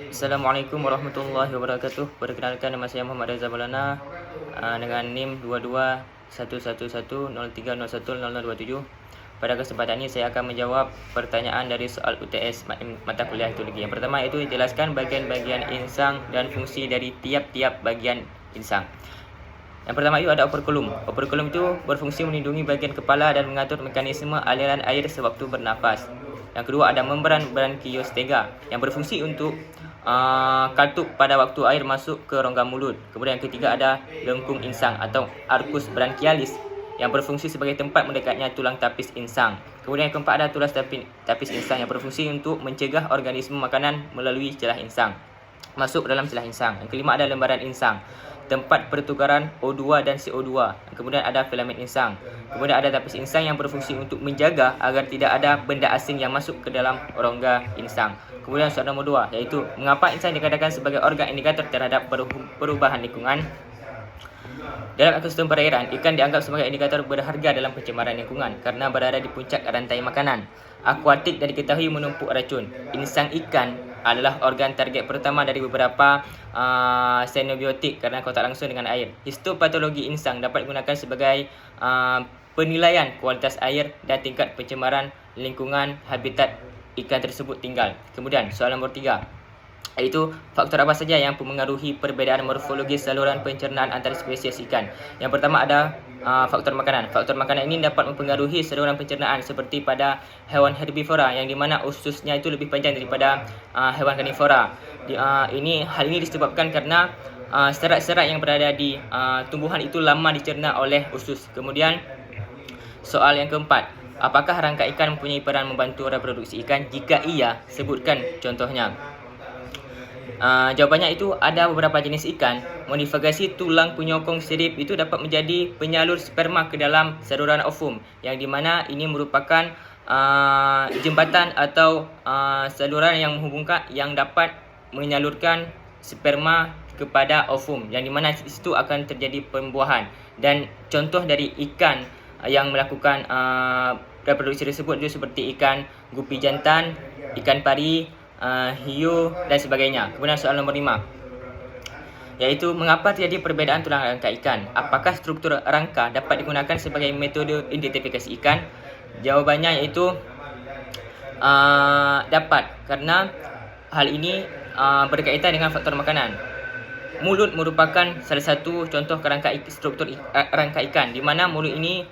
Assalamualaikum warahmatullahi wabarakatuh. Perkenalkan, nama saya Muhammad Reza Maulana dengan NIM 22111030100027. Pada kesempatan ini saya akan menjawab pertanyaan dari soal UTS mata kuliah hidrologi. Yang pertama itu jelaskan bagian-bagian insang dan fungsi dari tiap-tiap bagian insang. Yang pertama itu ada operkulum. Operkulum itu berfungsi melindungi bagian kepala dan mengatur mekanisme aliran air sewaktu bernafas. Yang kedua ada membran branchiostega yang berfungsi untuk katup pada waktu air masuk ke rongga mulut. Kemudian yang ketiga ada lengkung insang atau arcus branchialis yang berfungsi sebagai tempat mendekatnya tulang tapis insang. Kemudian yang keempat ada tulas tapis insang yang berfungsi untuk mencegah organisme makanan melalui celah insang masuk dalam celah insang. Yang kelima ada lembaran insang, tempat pertukaran O2 dan CO2. Kemudian ada filamen insang. Kemudian ada tapis insang yang berfungsi untuk menjaga agar tidak ada benda asing yang masuk ke dalam rongga insang. Kemudian soalan nombor 2 iaitu mengapa insang dikatakan sebagai organ indikator terhadap perubahan lingkungan? Dalam ekosistem perairan, ikan dianggap sebagai indikator berharga dalam pencemaran lingkungan karena berada di puncak rantai makanan. Akuatik dan diketahui menumpuk racun. Insang ikan adalah organ target pertama dari beberapa xenobiotik karena kontak langsung dengan air. Histopatologi insang dapat digunakan sebagai penilaian kualitas air dan tingkat pencemaran lingkungan habitat ikan tersebut tinggal. Kemudian soalan nombor 3 iaitu faktor apa saja yang memengaruhi perbezaan morfologi saluran pencernaan antara spesies ikan. Yang pertama ada faktor makanan. Faktor makanan ini dapat mempengaruhi saluran pencernaan seperti pada hewan herbivora yang dimana ususnya itu lebih panjang daripada hewan karnivora. Hal ini disebabkan karena serat-serat yang berada di tumbuhan itu lama dicerna oleh usus. Kemudian soal yang keempat, apakah rangka ikan mempunyai peran membantu reproduksi ikan? Jika iya, sebutkan contohnya. Jawabannya itu ada beberapa jenis ikan. Modifagasi tulang penyokong sirip itu dapat menjadi penyalur sperma ke dalam saluran ovum, yang dimana ini merupakan jembatan atau saluran yang menghubungkan yang dapat menyalurkan sperma kepada ovum, yang dimana di situ akan terjadi pembuahan. Dan contoh dari ikan yang melakukan reproduksi tersebut itu seperti ikan gupi jantan, ikan pari, hiu dan sebagainya. Kemudian soalan nombor 5 yaitu mengapa terjadi perbezaan tulang rangka ikan? Apakah struktur rangka dapat digunakan sebagai metode identifikasi ikan? Jawabannya yaitu dapat, karena hal ini berkaitan dengan faktor makanan. Mulut merupakan salah satu contoh struktur rangka ikan, di mana mulut ini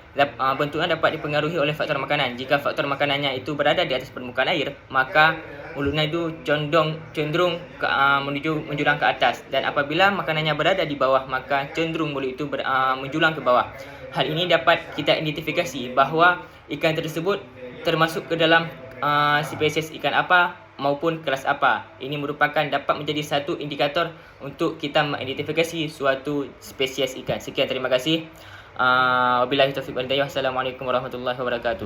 bentuknya dapat dipengaruhi oleh faktor makanan. Jika faktor makanannya itu berada di atas permukaan air, maka mulutnya itu cenderung menjulang ke atas, dan apabila makanannya berada di bawah, maka cenderung mulut itu menjulang ke bawah. Hal ini dapat kita identifikasi bahawa ikan tersebut termasuk ke dalam spesies ikan apa maupun kelas apa. Ini merupakan dapat menjadi satu indikator untuk kita mengidentifikasi suatu spesies ikan. Sekian, terima kasih. Wabillahi taufiq wal hidayah. Assalamualaikum warahmatullahi wabarakatuh.